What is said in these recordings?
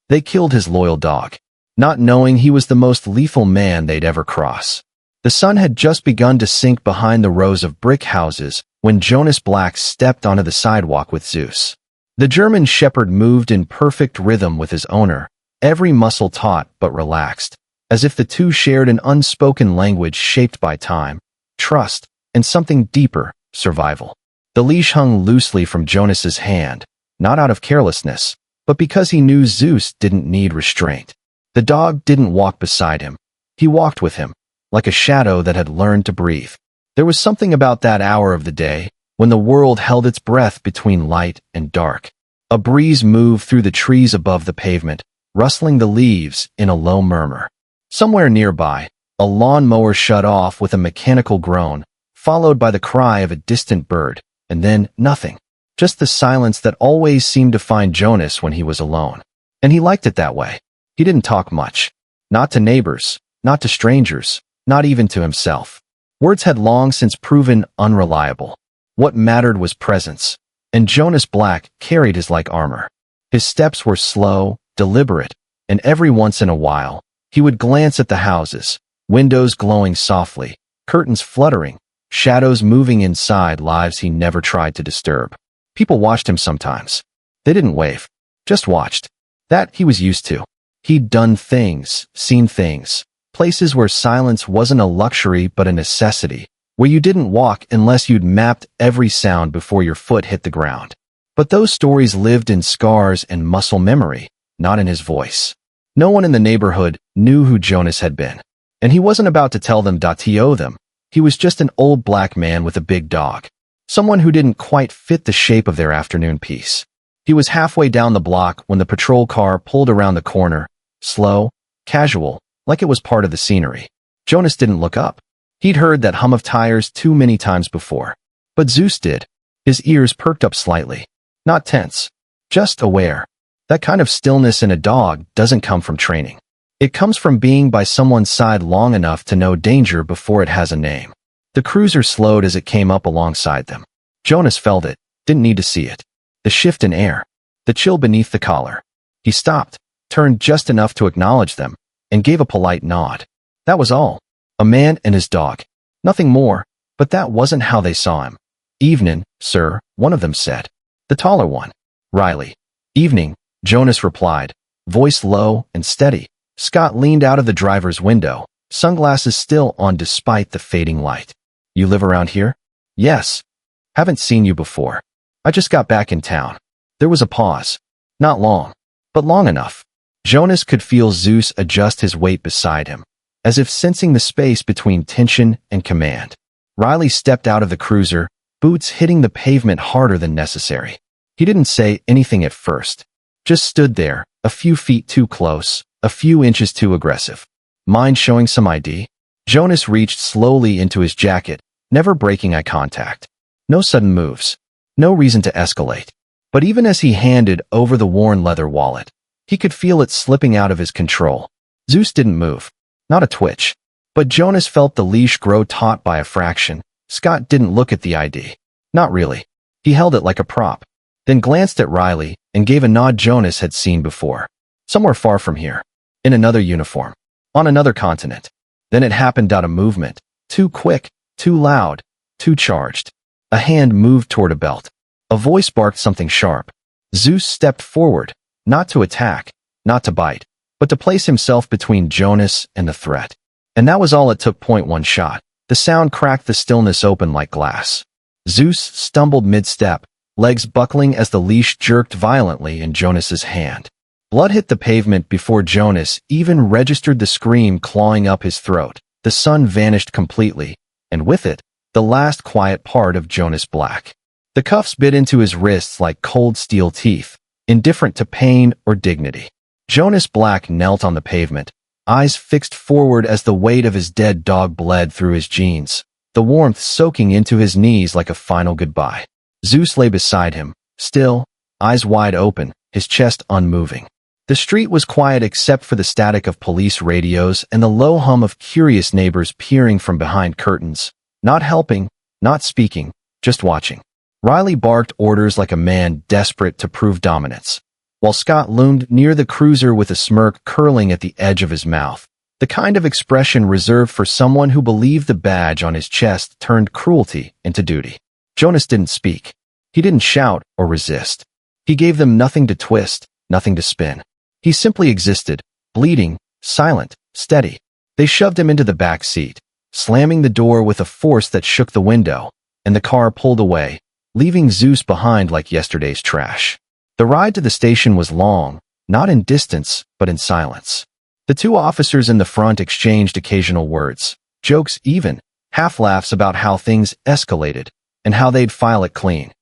They killed his loyal dog, not knowing he was the most lethal man they'd ever cross. The sun had just begun to sink behind the rows of brick houses when Jonas Black stepped onto the sidewalk with Zeus. The German shepherd moved in perfect rhythm with his owner, every muscle taut but relaxed, as if the two shared an unspoken language shaped by time, trust, and something deeper, survival. The leash hung loosely from Jonas's hand, not out of carelessness, but because he knew Zeus didn't need restraint. The dog didn't walk beside him. He walked with him, like a shadow that had learned to breathe. There was something about that hour of the day when the world held its breath between light and dark. A breeze moved through the trees above the pavement, rustling the leaves in a low murmur. Somewhere nearby, a lawnmower shut off with a mechanical groan, followed by the cry of a distant bird, and then nothing. Just the silence that always seemed to find Jonas when he was alone. And he liked it that way. He didn't talk much. Not to neighbors, not to strangers, not even to himself. Words had long since proven unreliable. What mattered was presence, and Jonas Black carried his like armor. His steps were slow, deliberate, and every once in a while, he would glance at the houses, windows glowing softly, curtains fluttering, shadows moving inside lives he never tried to disturb. People watched him sometimes. They didn't wave, just watched. That he was used to. He'd done things, seen things, places where silence wasn't a luxury but a necessity, where you didn't walk unless you'd mapped every sound before your foot hit the ground. But those stories lived in scars and muscle memory, not in his voice. No one in the neighborhood knew who Jonas had been, and he wasn't about to tell them them. He was just an old black man with a big dog, someone who didn't quite fit the shape of their afternoon piece. He was halfway down the block when the patrol car pulled around the corner, slow, casual, like it was part of the scenery. Jonas didn't look up. He'd heard that hum of tires too many times before. But Zeus did. His ears perked up slightly. Not tense, just aware. That kind of stillness in a dog doesn't come from training. It comes from being by someone's side long enough to know danger before it has a name. The cruiser slowed as it came up alongside them. Jonas felt it, didn't need to see it. The shift in air, the chill beneath the collar. He stopped, turned just enough to acknowledge them, and gave a polite nod. That was all. A man and his dog. Nothing more, but that wasn't how they saw him. Evening, sir, one of them said. The taller one. Riley. Evening, Jonas replied, voice low and steady. Scott leaned out of the driver's window, sunglasses still on despite the fading light. You live around here? Yes. Haven't seen you before. I just got back in town. There was a pause. Not long, but long enough. Jonas could feel Zeus adjust his weight beside him, as if sensing the space between tension and command. Riley stepped out of the cruiser, boots hitting the pavement harder than necessary. He didn't say anything at first, just stood there, a few feet too close, a few inches too aggressive. Mind showing some ID? Jonas reached slowly into his jacket, never breaking eye contact. No sudden moves. No reason to escalate. But even as he handed over the worn leather wallet, he could feel it slipping out of his control. Zeus didn't move. Not a twitch. But Jonas felt the leash grow taut by a fraction. Scott didn't look at the ID. Not really. He held it like a prop, then glanced at Riley and gave a nod Jonas had seen before. Somewhere far from here. In another uniform. On another continent. Then it happened out of movement. Too quick, too loud, too charged. A hand moved toward a belt. A voice barked something sharp. Zeus stepped forward, not to attack, not to bite, but to place himself between Jonas and the threat. And that was all it took. One shot. The sound cracked the stillness open like glass. Zeus stumbled mid-step, legs buckling as the leash jerked violently in Jonas's hand. Blood hit the pavement before Jonas even registered the scream clawing up his throat. The sun vanished completely, and with it, the last quiet part of Jonas Black. The cuffs bit into his wrists like cold steel teeth, indifferent to pain or dignity. Jonas Black knelt on the pavement, eyes fixed forward as the weight of his dead dog bled through his jeans, the warmth soaking into his knees like a final goodbye. Zeus lay beside him, still, eyes wide open, his chest unmoving. The street was quiet except for the static of police radios and the low hum of curious neighbors peering from behind curtains, not helping, not speaking, just watching. Riley barked orders like a man desperate to prove dominance. while Scott loomed near the cruiser with a smirk curling at the edge of his mouth, the kind of expression reserved for someone who believed the badge on his chest turned cruelty into duty. Jonas didn't speak. He didn't shout or resist. He gave them nothing to twist, nothing to spin. He simply existed, bleeding, silent, steady. They shoved him into the back seat, slamming the door with a force that shook the window, and the car pulled away, leaving Zeus behind like yesterday's trash. The ride to the station was long, not in distance, but in silence. The two officers in the front exchanged occasional words, jokes even, half-laughs about how things escalated, and how they'd file it clean.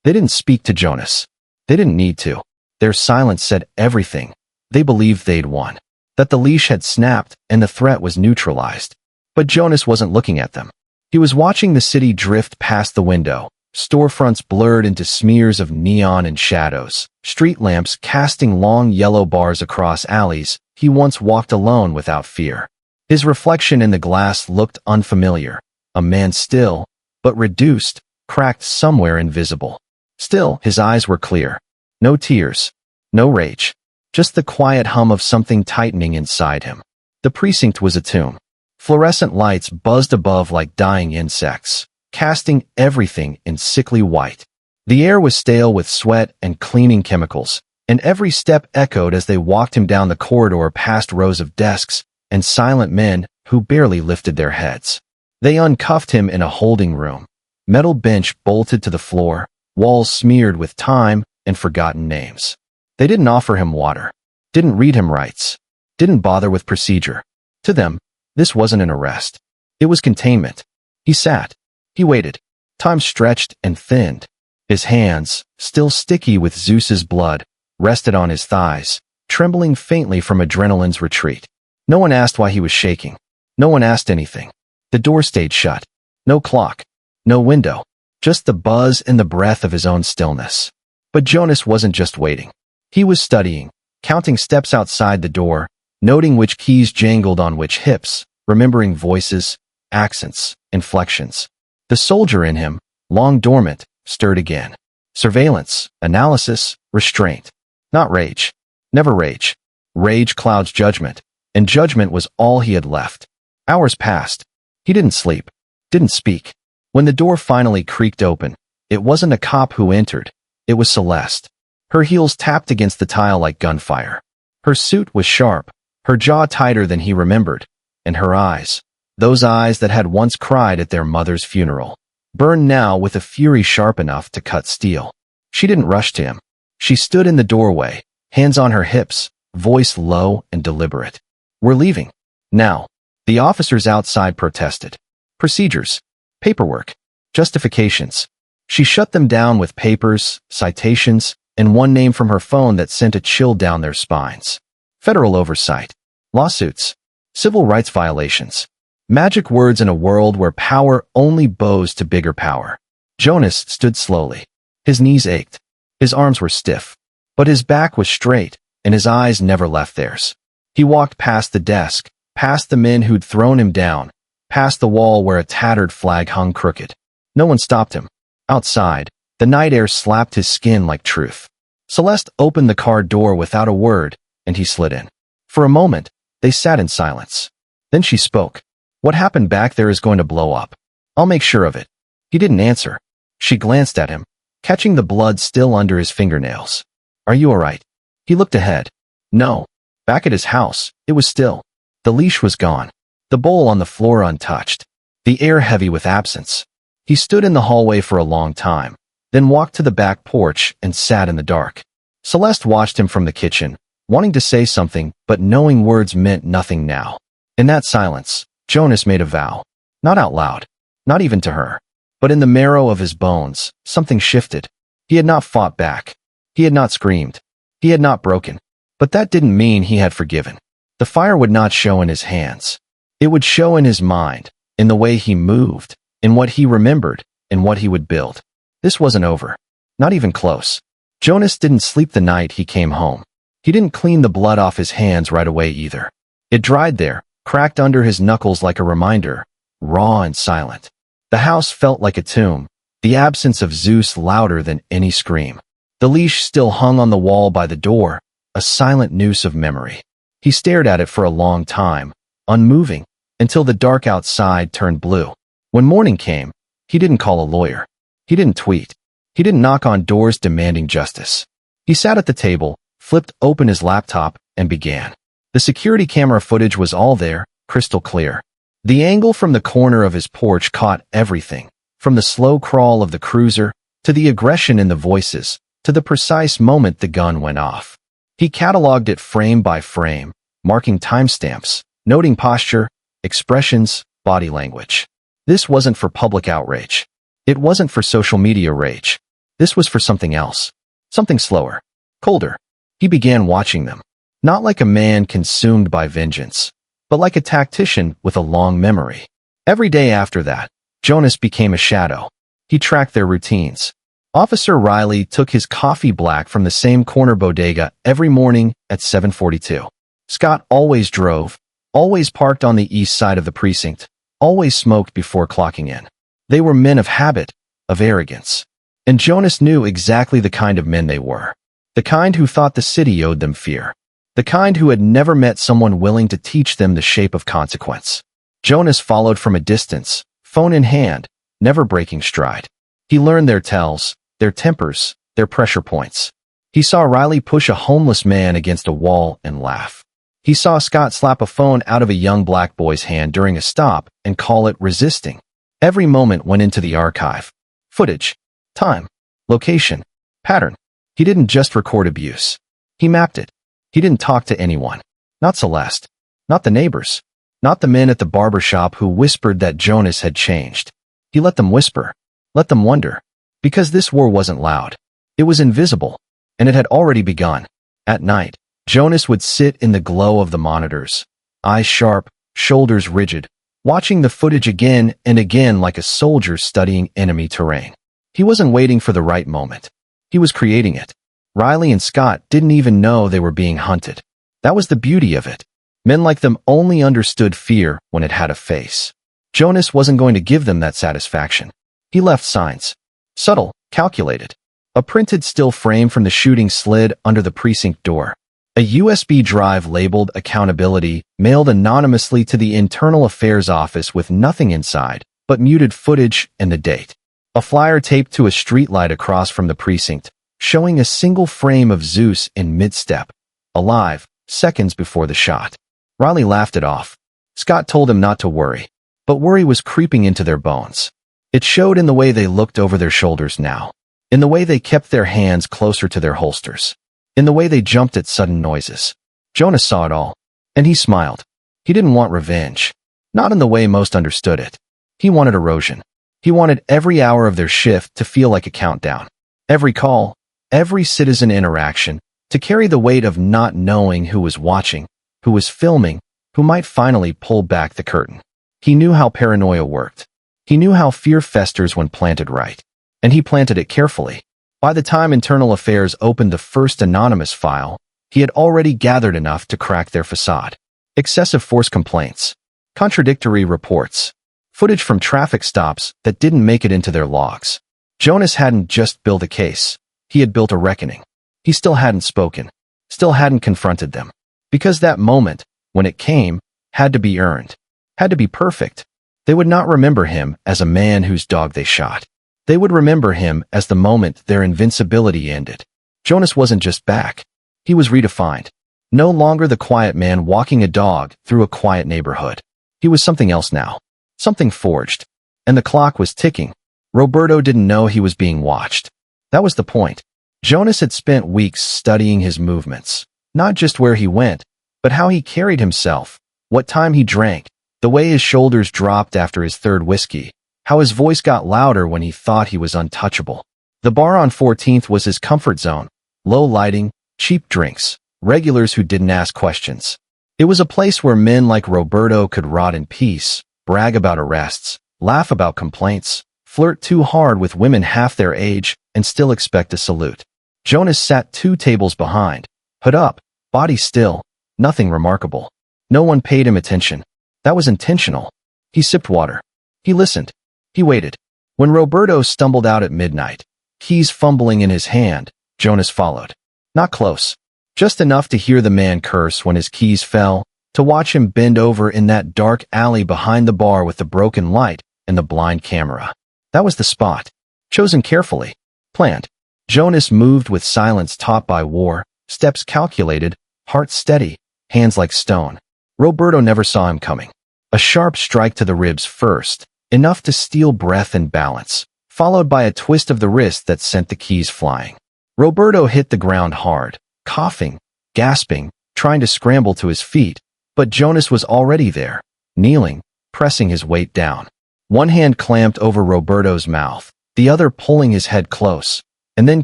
They didn't speak to Jonas. They didn't need to. Their silence said everything. They believed they'd won, that the leash had snapped and the threat was neutralized. But Jonas wasn't looking at them. He was watching the city drift past the window, storefronts blurred into smears of neon and shadows, street lamps casting long yellow bars across alleys. He once walked alone without fear. His reflection in the glass looked unfamiliar, a man still, but reduced, cracked somewhere invisible. Still, his eyes were clear. No tears, no rage, just the quiet hum of something tightening inside him. The precinct was a tomb. Fluorescent lights buzzed above like dying insects, casting everything in sickly white. The air was stale with sweat and cleaning chemicals, and every step echoed as they walked him down the corridor past rows of desks and silent men who barely lifted their heads. They uncuffed him in a holding room, metal bench bolted to the floor, walls smeared with time and forgotten names. They didn't offer him water, didn't read him rights, didn't bother with procedure. To them, this wasn't an arrest. It was containment. He sat. He waited. Time stretched and thinned. His hands, still sticky with Zeus's blood, rested on his thighs, trembling faintly from adrenaline's retreat. No one asked why he was shaking. No one asked anything. The door stayed shut. No clock. No window. Just the buzz and the breath of his own stillness. But Jonas wasn't just waiting. He was studying, counting steps outside the door, noting which keys jangled on which hips, remembering voices, accents, inflections. The soldier in him, long dormant, stirred again. Surveillance, analysis, restraint. Not rage. Never rage. Rage clouds judgment, and judgment was all he had left. Hours passed. He didn't sleep, didn't speak. When the door finally creaked open, it wasn't a cop who entered. It was Celeste. Her heels tapped against the tile like gunfire. Her suit was sharp, her jaw tighter than he remembered, and her eyes, those eyes that had once cried at their mother's funeral, burned now with a fury sharp enough to cut steel. She didn't rush to him. She stood in the doorway, hands on her hips, voice low and deliberate. "We're leaving. Now." The officers outside protested. Procedures. Paperwork. Justifications. She shut them down with papers, citations, and one name from her phone that sent a chill down their spines. Federal oversight. Lawsuits. Civil rights violations. Magic words in a world where power only bows to bigger power. Jonas stood slowly. His knees ached. His arms were stiff. But his back was straight, and his eyes never left theirs. He walked past the desk, past the men who'd thrown him down, past the wall where a tattered flag hung crooked. No one stopped him. Outside, the night air slapped his skin like truth. Celeste opened the car door without a word, and he slid in. For a moment, they sat in silence. Then she spoke. "What happened back there is going to blow up. I'll make sure of it." He didn't answer. She glanced at him, catching the blood still under his fingernails. "Are you all right?" He looked ahead. No. Back at his house, it was still. The leash was gone. The bowl on the floor untouched. The air heavy with absence. He stood in the hallway for a long time, then walked to the back porch and sat in the dark. Celeste watched him from the kitchen, wanting to say something, but knowing words meant nothing now. In that silence, Jonas made a vow. Not out loud, not even to her, but in the marrow of his bones, something shifted. He had not fought back. He had not screamed. He had not broken. But that didn't mean he had forgiven. The fire would not show in his hands. It would show in his mind, in the way he moved, in what he remembered, in what he would build. This wasn't over. Not even close. Jonas didn't sleep the night he came home. He didn't clean the blood off his hands right away either. It dried there, cracked under his knuckles like a reminder, raw and silent. The house felt like a tomb, the absence of Zeus louder than any scream. The leash still hung on the wall by the door, a silent noose of memory. He stared at it for a long time, unmoving, until the dark outside turned blue. When morning came, he didn't call a lawyer. He didn't tweet. He didn't knock on doors demanding justice. He sat at the table, flipped open his laptop, and began. The security camera footage was all there, crystal clear. The angle from the corner of his porch caught everything, from the slow crawl of the cruiser, to the aggression in the voices, to the precise moment the gun went off. He cataloged it frame by frame, marking timestamps, noting posture, expressions, body language. This wasn't for public outrage. It wasn't for social media rage. This was for something else. Something slower, colder. He began watching them. Not like a man consumed by vengeance, but like a tactician with a long memory. Every day after that, Jonas became a shadow. He tracked their routines. Officer Riley took his coffee black from the same corner bodega every morning at 7:42. Scott always drove, always parked on the east side of the precinct, always smoked before clocking in. They were men of habit, of arrogance. And Jonas knew exactly the kind of men they were. The kind who thought the city owed them fear. The kind who had never met someone willing to teach them the shape of consequence. Jonas followed from a distance, phone in hand, never breaking stride. He learned their tells, their tempers, their pressure points. He saw Riley push a homeless man against a wall and laugh. He saw Scott slap a phone out of a young black boy's hand during a stop and call it resisting. Every moment went into the archive. Footage, time, location, pattern. He didn't just record abuse. He mapped it. He didn't talk to anyone. Not Celeste. Not the neighbors. Not the men at the barber shop who whispered that Jonas had changed. He let them whisper. Let them wonder. Because this war wasn't loud. It was invisible. And it had already begun. At night, Jonas would sit in the glow of the monitors, eyes sharp, shoulders rigid, watching the footage again and again like a soldier studying enemy terrain. He wasn't waiting for the right moment. He was creating it. Riley and Scott didn't even know they were being hunted. That was the beauty of it. Men like them only understood fear when it had a face. Jonas wasn't going to give them that satisfaction. He left signs. Subtle, calculated. A printed still frame from the shooting slid under the precinct door. A USB drive labeled accountability, mailed anonymously to the Internal Affairs office with nothing inside, but muted footage and the date. A flyer taped to a streetlight across from the precinct, showing a single frame of Zeus in mid-step, alive, seconds before the shot. Riley laughed it off. Scott told him not to worry, but worry was creeping into their bones. It showed in the way they looked over their shoulders now, in the way they kept their hands closer to their holsters, in the way they jumped at sudden noises. Jonas saw it all, and he smiled. He didn't want revenge, not in the way most understood it. He wanted erosion. He wanted every hour of their shift to feel like a countdown. Every call, every citizen interaction, to carry the weight of not knowing who was watching, who was filming, who might finally pull back the curtain. He knew how paranoia worked. He knew how fear festers when planted right. And he planted it carefully. By the time Internal Affairs opened the first anonymous file, he had already gathered enough to crack their facade. Excessive force complaints, contradictory reports, footage from traffic stops that didn't make it into their logs. Jonas hadn't just built a case. He had built a reckoning. He still hadn't spoken, still hadn't confronted them. Because that moment, when it came, had to be earned, had to be perfect. They would not remember him as a man whose dog they shot. They would remember him as the moment their invincibility ended. Jonas wasn't just back. He was redefined. No longer the quiet man walking a dog through a quiet neighborhood. He was something else now. Something forged. And the clock was ticking. Roberto didn't know he was being watched. That was the point. Jonas had spent weeks studying his movements. Not just where he went, but how he carried himself, what time he drank, the way his shoulders dropped after his third whiskey, how his voice got louder when he thought he was untouchable. The bar on 14th was his comfort zone. Low lighting, cheap drinks, regulars who didn't ask questions. It was a place where men like Roberto could rot in peace, brag about arrests, laugh about complaints, flirt too hard with women half their age, and still expect a salute. Jonas sat 2 tables behind, hood up, body still, nothing remarkable. No one paid him attention. That was intentional. He sipped water. He listened. He waited. When Roberto stumbled out at midnight, keys fumbling in his hand, Jonas followed. Not close. Just enough to hear the man curse when his keys fell, to watch him bend over in that dark alley behind the bar with the broken light and the blind camera. That was the spot. Chosen carefully. Planned. Jonas moved with silence taught by war, steps calculated, heart steady, hands like stone. Roberto never saw him coming. A sharp strike to the ribs first, enough to steal breath and balance, followed by a twist of the wrist that sent the keys flying. Roberto hit the ground hard, coughing, gasping, trying to scramble to his feet, but Jonas was already there, kneeling, pressing his weight down. One hand clamped over Roberto's mouth, the other pulling his head close, and then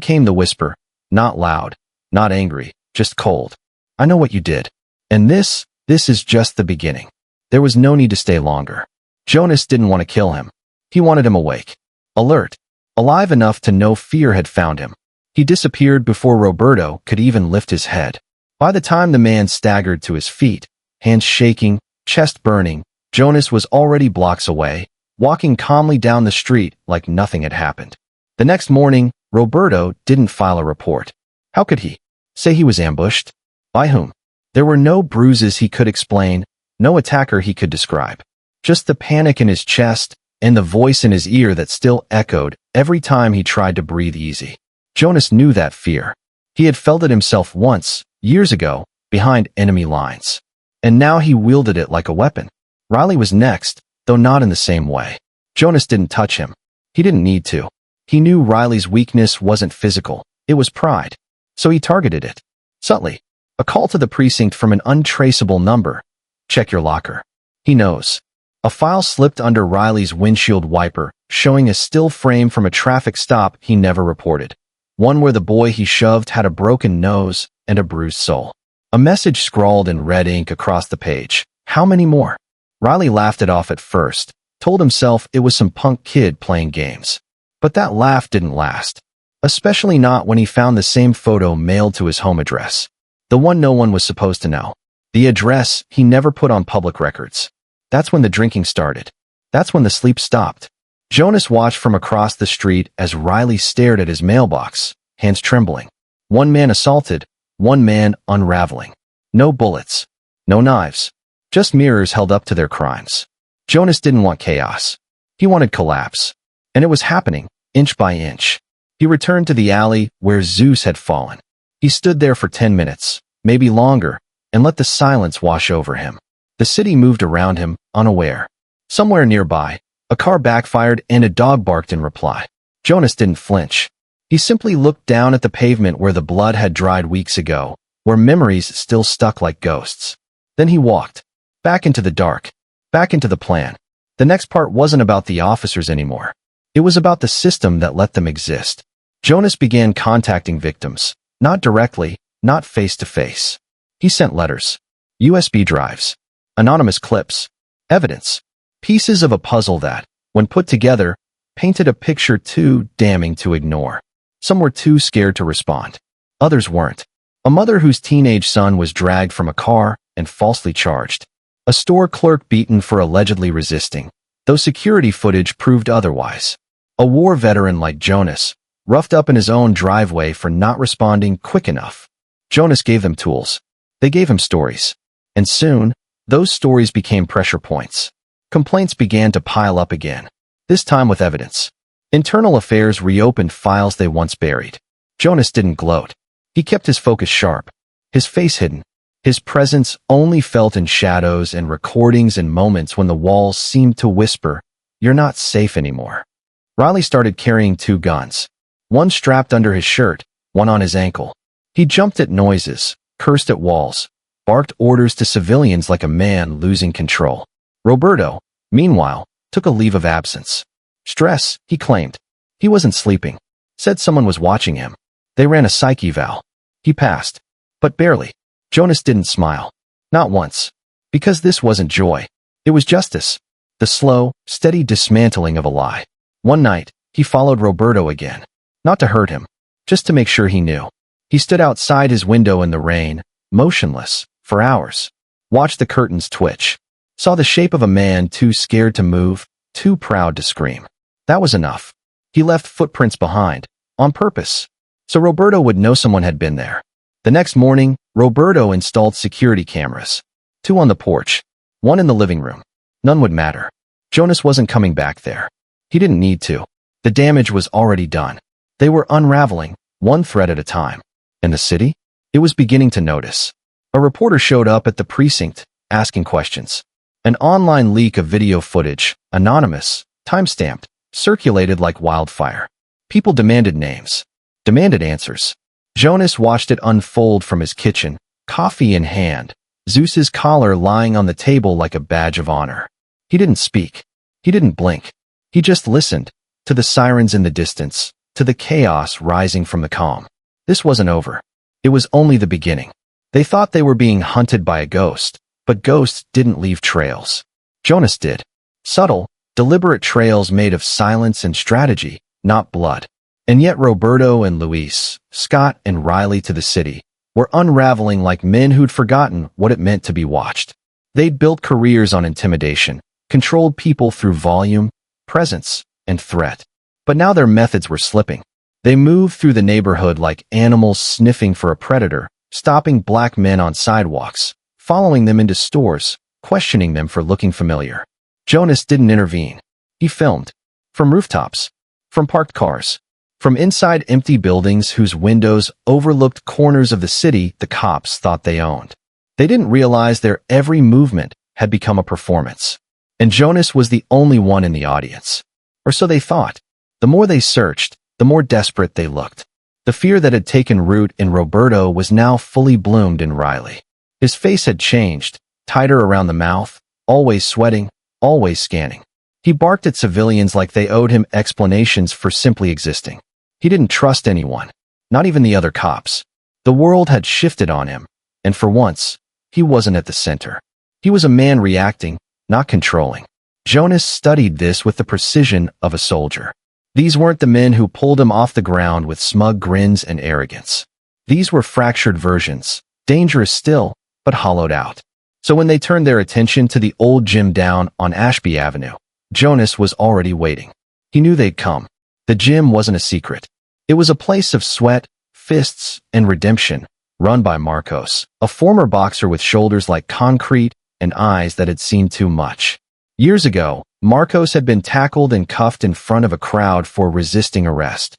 came the whisper, not loud, not angry, just cold. I know what you did. And this is just the beginning. There was no need to stay longer. Jonas didn't want to kill him. He wanted him awake, alert, alive enough to know fear had found him. He disappeared before Roberto could even lift his head. By the time the man staggered to his feet, hands shaking, chest burning, Jonas was already blocks away, walking calmly down the street like nothing had happened. The next morning, Roberto didn't file a report. How could he? Say he was ambushed? By whom? There were no bruises he could explain, no attacker he could describe. Just the panic in his chest and the voice in his ear that still echoed every time he tried to breathe easy. Jonas knew that fear. He had felt it himself once, years ago, behind enemy lines. And now he wielded it like a weapon. Riley was next, though not in the same way. Jonas didn't touch him. He didn't need to. He knew Riley's weakness wasn't physical, it was pride. So he targeted it. Subtly. A call to the precinct from an untraceable number. Check your locker. He knows. A file slipped under Riley's windshield wiper, showing a still frame from a traffic stop he never reported. One where the boy he shoved had a broken nose and a bruised soul. A message scrawled in red ink across the page. How many more? Riley laughed it off at first, told himself it was some punk kid playing games. But that laugh didn't last. Especially not when he found the same photo mailed to his home address. The one no one was supposed to know. The address he never put on public records. That's when the drinking started. That's when the sleep stopped. Jonas watched from across the street as Riley stared at his mailbox, hands trembling. One man assaulted, one man unraveling. No bullets. No knives. Just mirrors held up to their crimes. Jonas didn't want chaos. He wanted collapse. And it was happening, inch by inch. He returned to the alley where Zeus had fallen. He stood there for 10 minutes, maybe longer, and let the silence wash over him. The city moved around him, unaware. Somewhere nearby, a car backfired and a dog barked in reply. Jonas didn't flinch. He simply looked down at the pavement where the blood had dried weeks ago, where memories still stuck like ghosts. Then he walked. Back into the dark. Back into the plan. The next part wasn't about the officers anymore. It was about the system that let them exist. Jonas began contacting victims. Not directly, not face-to-face. He sent letters, USB drives, anonymous clips, evidence, pieces of a puzzle that, when put together, painted a picture too damning to ignore. Some were too scared to respond. Others weren't. A mother whose teenage son was dragged from a car and falsely charged. A store clerk beaten for allegedly resisting, though security footage proved otherwise. A war veteran like Jonas, roughed up in his own driveway for not responding quick enough. Jonas gave them tools. They gave him stories. And soon, those stories became pressure points. Complaints began to pile up again, this time with evidence. Internal Affairs reopened files they once buried. Jonas didn't gloat. He kept his focus sharp, his face hidden, his presence only felt in shadows and recordings and moments when the walls seemed to whisper, "You're not safe anymore." Riley started carrying 2 guns. One strapped under his shirt, one on his ankle. He jumped at noises, cursed at walls, barked orders to civilians like a man losing control. Roberto, meanwhile, took a leave of absence. Stress, he claimed. He wasn't sleeping. Said someone was watching him. They ran a psych eval. He passed. But barely. Jonas didn't smile. Not once. Because this wasn't joy. It was justice. The slow, steady dismantling of a lie. One night, he followed Roberto again. Not to hurt him. Just to make sure he knew. He stood outside his window in the rain, motionless, for hours. Watched the curtains twitch. Saw the shape of a man too scared to move, too proud to scream. That was enough. He left footprints behind, on purpose. so Roberto would know someone had been there. The next morning, Roberto installed security cameras. 2 on the porch, 1 in the living room. None would matter. Jonas wasn't coming back there. He didn't need to. The damage was already done. They were unraveling, one thread at a time. In the city, it was beginning to notice. A reporter showed up at the precinct, asking questions. An online leak of video footage, anonymous, time-stamped, circulated like wildfire. People demanded names, demanded answers. Jonas watched it unfold from his kitchen, coffee in hand, Zeus's collar lying on the table like a badge of honor. He didn't speak. He didn't blink. He just listened, to the sirens in the distance, to the chaos rising from the calm. This wasn't over. It was only the beginning. They thought they were being hunted by a ghost, but ghosts didn't leave trails. Jonas did. Subtle, deliberate trails made of silence and strategy, not blood. And yet Roberto and Luis, Scott and Riley to the city, were unraveling like men who'd forgotten what it meant to be watched. They'd built careers on intimidation, controlled people through volume, presence, and threat. But now their methods were slipping. They moved through the neighborhood like animals sniffing for a predator, stopping black men on sidewalks, following them into stores, questioning them for looking familiar. Jonas didn't intervene. He filmed. From rooftops. From parked cars. From inside empty buildings whose windows overlooked corners of the city the cops thought they owned. They didn't realize their every movement had become a performance. And Jonas was the only one in the audience. Or so they thought. The more they searched, the more desperate they looked. The fear that had taken root in Roberto was now fully bloomed in Riley. His face had changed, tighter around the mouth, always sweating, always scanning. He barked at civilians like they owed him explanations for simply existing. He didn't trust anyone, not even the other cops. The world had shifted on him, and for once, he wasn't at the center. He was a man reacting, not controlling. Jonas studied this with the precision of a soldier. These weren't the men who pulled him off the ground with smug grins and arrogance. These were fractured versions, dangerous still, but hollowed out. So when they turned their attention to the old gym down on Ashby Avenue, Jonas was already waiting. He knew they'd come. The gym wasn't a secret. It was a place of sweat, fists, and redemption, run by Marcos, a former boxer with shoulders like concrete and eyes that had seen too much. Years ago, Marcos had been tackled and cuffed in front of a crowd for resisting arrest.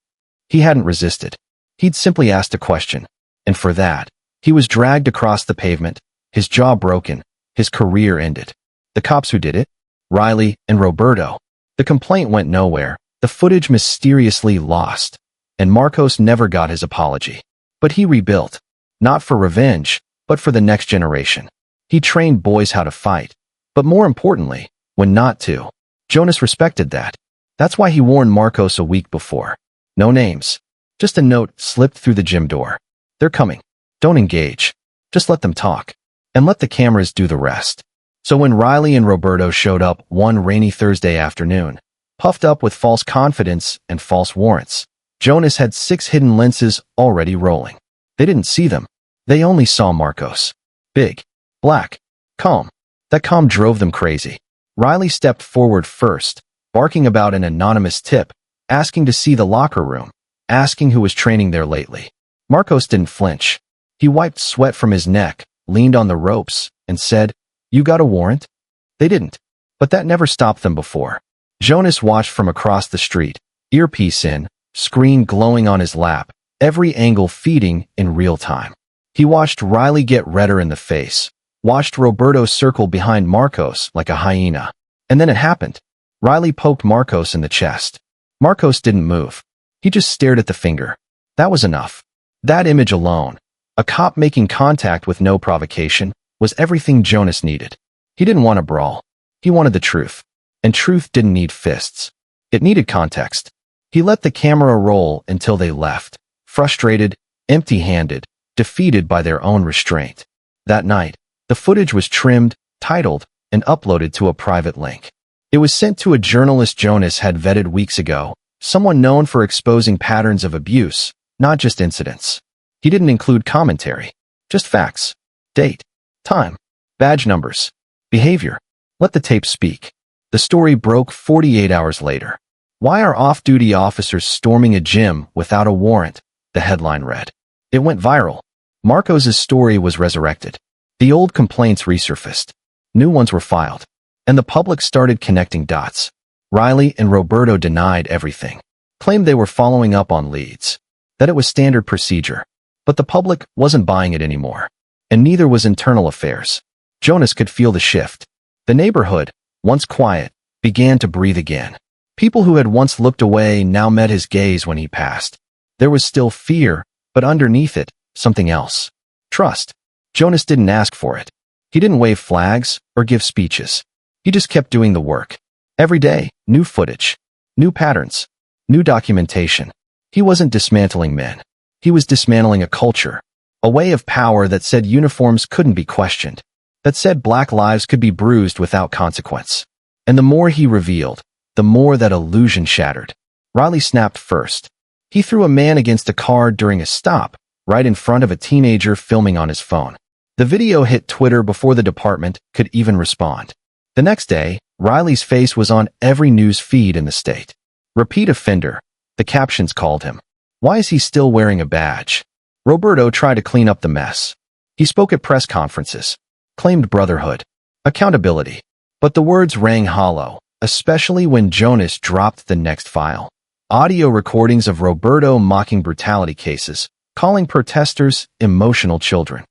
He hadn't resisted. He'd simply asked a question, and for that, he was dragged across the pavement, his jaw broken, his career ended. The cops who did it? Riley and Roberto. The complaint went nowhere, the footage mysteriously lost, and Marcos never got his apology. But he rebuilt, not for revenge, but for the next generation. He trained boys how to fight, but more importantly, when not to. Jonas respected that. That's why he warned Marcos a week before. No names. Just a note slipped through the gym door. They're coming. Don't engage. Just let them talk. And let the cameras do the rest. So when Riley and Roberto showed up one rainy Thursday afternoon, puffed up with false confidence and false warrants, Jonas had 6 hidden lenses already rolling. They didn't see them. They only saw Marcos. Big. Black. Calm. That calm drove them crazy. Riley stepped forward first, barking about an anonymous tip, asking to see the locker room, asking who was training there lately. Marcos didn't flinch. He wiped sweat from his neck, leaned on the ropes, and said, "You got a warrant?" They didn't. But that never stopped them before. Jonas watched from across the street, earpiece in, screen glowing on his lap, every angle feeding in real time. He watched Riley get redder in the face, watched Roberto circle behind Marcos like a hyena. And then it happened. Riley poked Marcos in the chest. Marcos didn't move. He just stared at the finger. That was enough. That image alone, a cop making contact with no provocation, was everything Jonas needed. He didn't want a brawl. He wanted the truth. And truth didn't need fists. It needed context. He let the camera roll until they left, frustrated, empty-handed, defeated by their own restraint. That night, the footage was trimmed, titled, and uploaded to a private link. It was sent to a journalist Jonas had vetted weeks ago, someone known for exposing patterns of abuse, not just incidents. He didn't include commentary, just facts. Date, time, badge numbers, behavior. Let the tape speak. The story broke 48 hours later. Why are off-duty officers storming a gym without a warrant, the headline read. It went viral. Marcos's story was resurrected. The old complaints resurfaced. New ones were filed. And the public started connecting dots. Riley and Roberto denied everything. Claimed they were following up on leads. That it was standard procedure. But the public wasn't buying it anymore. And neither was Internal Affairs. Jonas could feel the shift. The neighborhood, once quiet, began to breathe again. People who had once looked away now met his gaze when he passed. There was still fear, but underneath it, something else. Trust. Jonas didn't ask for it. He didn't wave flags or give speeches. He just kept doing the work. Every day, new footage, new patterns, new documentation. He wasn't dismantling men. He was dismantling a culture, a way of power that said uniforms couldn't be questioned, that said black lives could be bruised without consequence. And the more he revealed, the more that illusion shattered. Riley snapped first. He threw a man against a car during a stop, right in front of a teenager filming on his phone. The video hit Twitter before the department could even respond. The next day, Riley's face was on every news feed in the state. Repeat offender, the captions called him. Why is he still wearing a badge? Roberto tried to clean up the mess. He spoke at press conferences, claimed brotherhood, accountability. But the words rang hollow, especially when Jonas dropped the next file. Audio recordings of Roberto mocking brutality cases, calling protesters emotional children.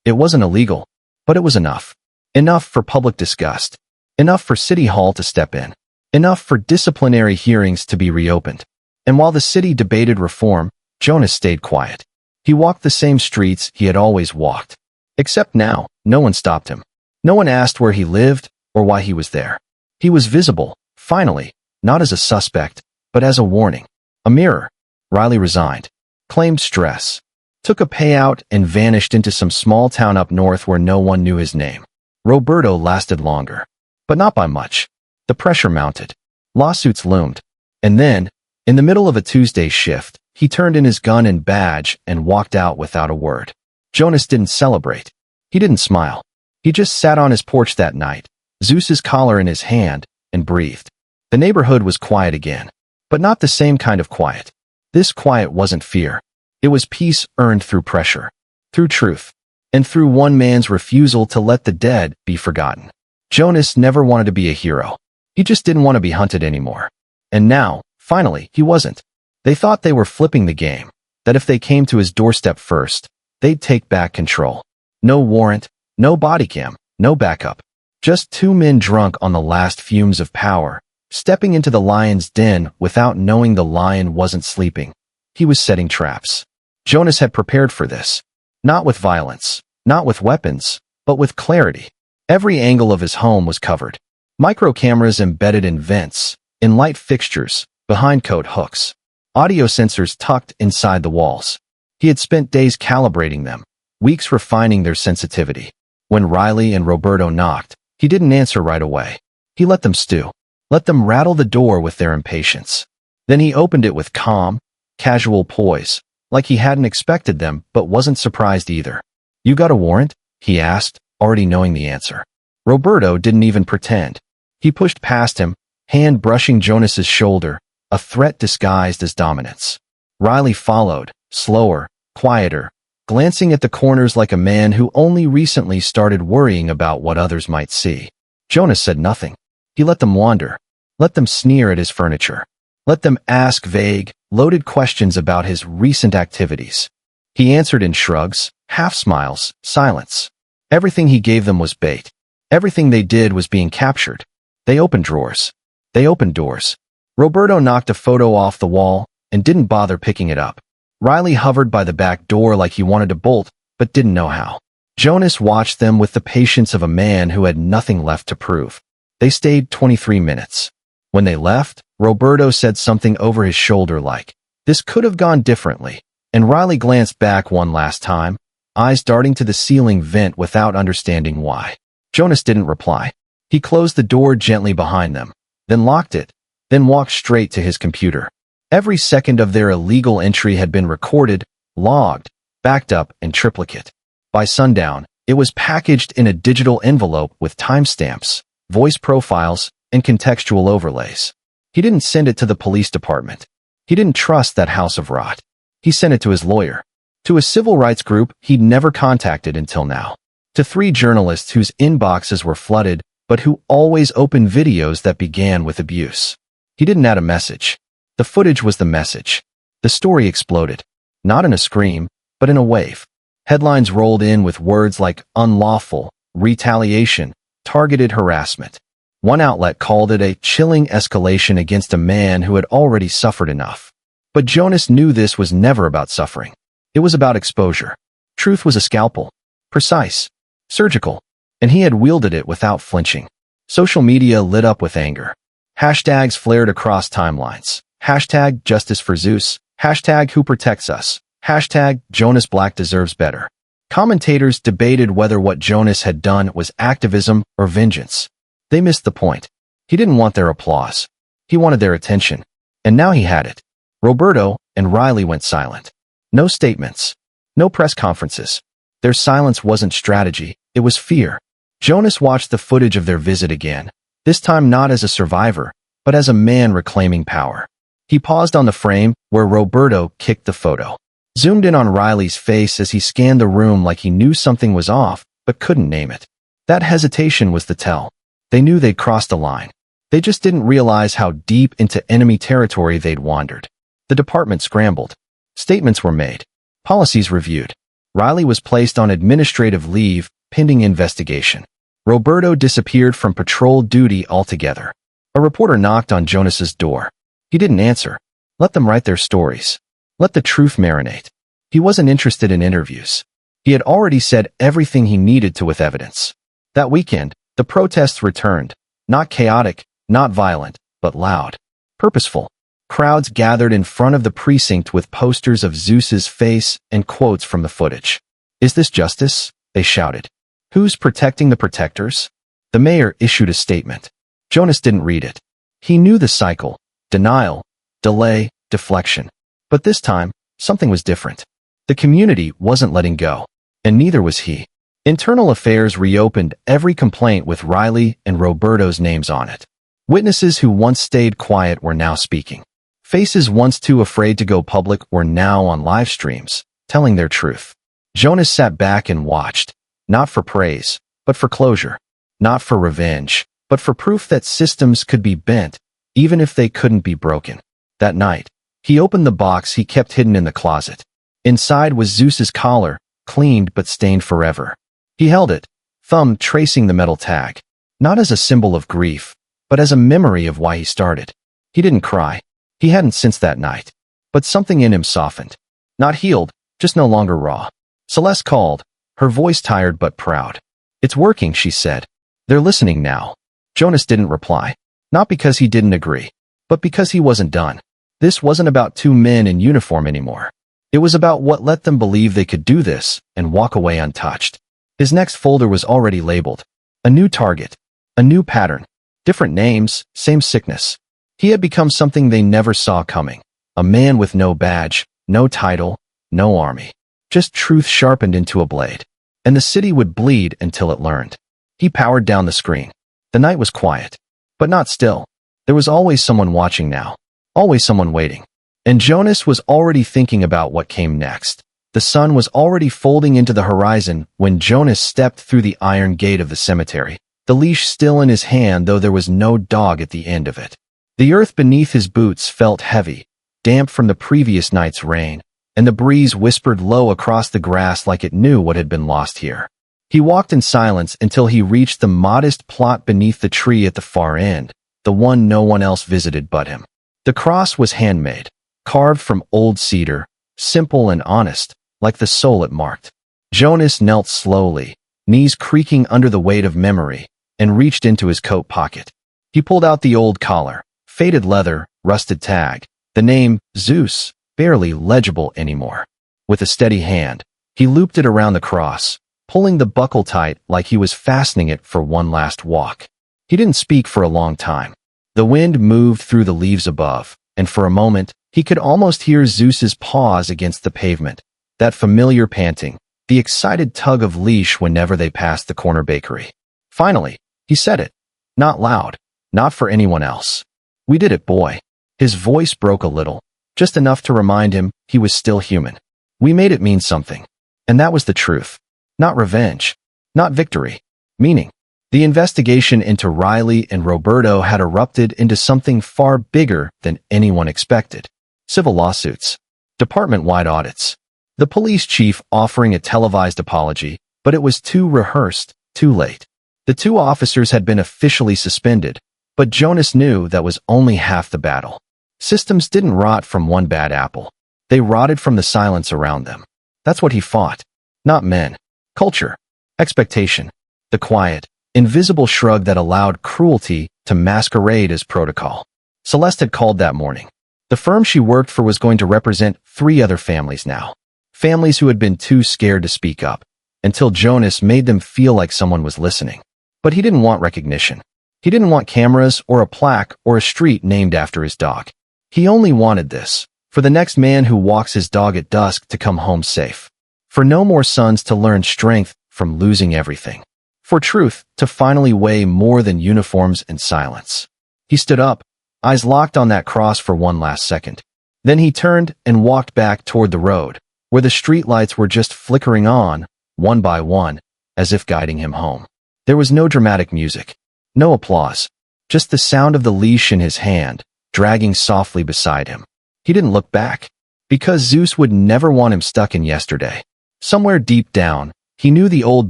It wasn't illegal, but it was enough. Enough for public disgust. Enough for City Hall to step in. Enough for disciplinary hearings to be reopened. And while the city debated reform, Jonas stayed quiet. He walked the same streets he had always walked. Except now, no one stopped him. No one asked where he lived or why he was there. He was visible, finally, not as a suspect, but as a warning. A mirror. Riley resigned. Claimed stress. Took a payout and vanished into some small town up north where no one knew his name. Roberto lasted longer. But not by much. The pressure mounted. Lawsuits loomed. And then, in the middle of a Tuesday shift, he turned in his gun and badge and walked out without a word. Jonas didn't celebrate. He didn't smile. He just sat on his porch that night, Zeus's collar in his hand, and breathed. The neighborhood was quiet again. But not the same kind of quiet. This quiet wasn't fear. It was peace earned through pressure, through truth, and through one man's refusal to let the dead be forgotten. Jonas never wanted to be a hero. He just didn't want to be hunted anymore. And now, finally, he wasn't. They thought they were flipping the game, that if they came to his doorstep first, they'd take back control. No warrant, no body cam, no backup. Just two men drunk on the last fumes of power, stepping into the lion's den without knowing the lion wasn't sleeping. He was setting traps. Jonas had prepared for this. Not with violence, not with weapons, but with clarity. Every angle of his home was covered. Micro cameras embedded in vents, in light fixtures, behind coat hooks. Audio sensors tucked inside the walls. He had spent days calibrating them, weeks refining their sensitivity. When Riley and Roberto knocked, he didn't answer right away. He let them stew. Let them rattle the door with their impatience. Then he opened it with calm, casual poise, like he hadn't expected them but wasn't surprised either. "You got a warrant?" he asked, already knowing the answer. Roberto didn't even pretend. He pushed past him, hand brushing Jonas's shoulder, a threat disguised as dominance. Riley followed, slower, quieter, glancing at the corners like a man who only recently started worrying about what others might see. Jonas said nothing. He let them wander, let them sneer at his furniture, let them ask vague, loaded questions about his recent activities. He answered in shrugs, half smiles, silence. Everything he gave them was bait. Everything they did was being captured. They opened drawers. They opened doors. Roberto knocked a photo off the wall and didn't bother picking it up. Riley hovered by the back door like he wanted to bolt, but didn't know how. Jonas watched them with the patience of a man who had nothing left to prove. They stayed 23 minutes. When they left, Roberto said something over his shoulder like, "This could have gone differently," and Riley glanced back one last time, eyes darting to the ceiling vent without understanding why. Jonas didn't reply. He closed the door gently behind them, then locked it, then walked straight to his computer. Every second of their illegal entry had been recorded, logged, backed up in triplicate. By sundown, it was packaged in a digital envelope with timestamps, voice profiles, and contextual overlays. He didn't send it to the police department. He didn't trust that house of rot. He sent it to his lawyer, to a civil rights group he'd never contacted until now, to 3 journalists whose inboxes were flooded but who always opened videos that began with abuse. He didn't add a message. The footage was the message. The story exploded, not in a scream, but in a wave. Headlines rolled in with words like unlawful, retaliation, targeted harassment. One outlet called it a chilling escalation against a man who had already suffered enough. But Jonas knew this was never about suffering. It was about exposure. Truth was a scalpel. Precise. Surgical. And he had wielded it without flinching. Social media lit up with anger. Hashtags flared across timelines. Hashtag justice for Zeus. Hashtag who protects us. Hashtag Jonas Black deserves better. Commentators debated whether what Jonas had done was activism or vengeance. They missed the point. He didn't want their applause. He wanted their attention. And now he had it. Roberto and Riley went silent. No statements. No press conferences. Their silence wasn't strategy, it was fear. Jonas watched the footage of their visit again, this time not as a survivor, but as a man reclaiming power. He paused on the frame where Roberto kicked the photo. Zoomed in on Riley's face as he scanned the room like he knew something was off, but couldn't name it. That hesitation was the tell. They knew they'd crossed a line. They just didn't realize how deep into enemy territory they'd wandered. The department scrambled. Statements were made. Policies reviewed. Riley was placed on administrative leave, pending investigation. Roberto disappeared from patrol duty altogether. A reporter knocked on Jonas's door. He didn't answer. Let them write their stories. Let the truth marinate. He wasn't interested in interviews. He had already said everything he needed to with evidence. That weekend, the protests returned. Not chaotic, not violent, but loud. Purposeful. Crowds gathered in front of the precinct with posters of Zeus's face and quotes from the footage. Is this justice? They shouted. Who's protecting the protectors? The mayor issued a statement. Jonas didn't read it. He knew the cycle. Denial, delay, deflection. But this time, something was different. The community wasn't letting go. And neither was he. Internal Affairs reopened every complaint with Riley and Roberto's names on it. Witnesses who once stayed quiet were now speaking. Faces once too afraid to go public were now on live streams, telling their truth. Jonas sat back and watched, not for praise, but for closure. Not for revenge, but for proof that systems could be bent, even if they couldn't be broken. That night, he opened the box he kept hidden in the closet. Inside was Zeus's collar, cleaned but stained forever. He held it, thumb tracing the metal tag, not as a symbol of grief, but as a memory of why he started. He didn't cry. He hadn't since that night. But something in him softened. Not healed, just no longer raw. Celeste called, her voice tired but proud. It's working, she said. They're listening now. Jonas didn't reply. Not because he didn't agree, but because he wasn't done. This wasn't about 2 men in uniform anymore. It was about what let them believe they could do this and walk away untouched. His next folder was already labeled. A new target. A new pattern. Different names, same sickness. He had become something they never saw coming. A man with no badge, no title, no army. Just truth sharpened into a blade. And the city would bleed until it learned. He powered down the screen. The night was quiet. But not still. There was always someone watching now. Always someone waiting. And Jonas was already thinking about what came next. The sun was already folding into the horizon when Jonas stepped through the iron gate of the cemetery, the leash still in his hand though there was no dog at the end of it. The earth beneath his boots felt heavy, damp from the previous night's rain, and the breeze whispered low across the grass like it knew what had been lost here. He walked in silence until he reached the modest plot beneath the tree at the far end, the one no one else visited but him. The cross was handmade, carved from old cedar, simple and honest, like the soul it marked. Jonas knelt slowly, knees creaking under the weight of memory, and reached into his coat pocket. He pulled out the old collar, faded leather, rusted tag, the name, Zeus, barely legible anymore. With a steady hand, he looped it around the cross, pulling the buckle tight like he was fastening it for one last walk. He didn't speak for a long time. The wind moved through the leaves above, and for a moment, he could almost hear Zeus's paws against the pavement, that familiar panting, the excited tug of leash whenever they passed the corner bakery. Finally, he said it. Not loud, not for anyone else. We did it, boy. His voice broke a little, just enough to remind him he was still human. We made it mean something. And that was the truth. Not revenge. Not victory. Meaning. The investigation into Riley and Roberto had erupted into something far bigger than anyone expected. Civil lawsuits. Department-wide audits. The police chief offering a televised apology, but it was too rehearsed, too late. The two officers had been officially suspended, but Jonas knew that was only half the battle. Systems didn't rot from one bad apple. They rotted from the silence around them. That's what he fought. Not men. Culture. Expectation. The quiet, invisible shrug that allowed cruelty to masquerade as protocol. Celeste had called that morning. The firm she worked for was going to represent 3 other families now. Families who had been too scared to speak up, until Jonas made them feel like someone was listening. But he didn't want recognition. He didn't want cameras or a plaque or a street named after his dog. He only wanted this, for the next man who walks his dog at dusk to come home safe. For no more sons to learn strength from losing everything. For truth to finally weigh more than uniforms and silence. He stood up, eyes locked on that cross for one last second. Then he turned and walked back toward the road, where the streetlights were just flickering on, one by one, as if guiding him home. There was no dramatic music, no applause, just the sound of the leash in his hand, dragging softly beside him. He didn't look back, because Zeus would never want him stuck in yesterday. Somewhere deep down, he knew the old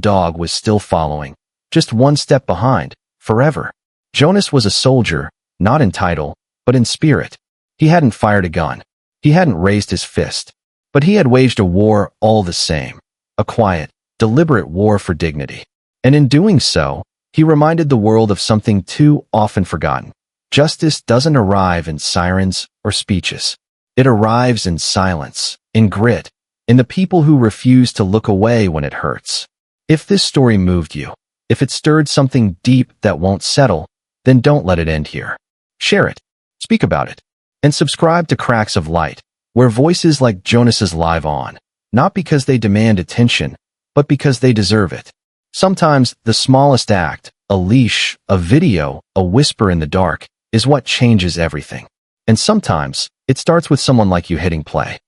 dog was still following, just one step behind, forever. Jonas was a soldier, not in title, but in spirit. He hadn't fired a gun. He hadn't raised his fist. But he had waged a war all the same. A quiet, deliberate war for dignity. And in doing so, he reminded the world of something too often forgotten. Justice doesn't arrive in sirens or speeches. It arrives in silence, in grit, in the people who refuse to look away when it hurts. If this story moved you, if it stirred something deep that won't settle, then don't let it end here. Share it, speak about it, and subscribe to Cracks of Light, where voices like Jonas's live on, not because they demand attention, but because they deserve it. Sometimes the smallest act, a leash, a video, a whisper in the dark, is what changes everything. And sometimes it starts with someone like you hitting play.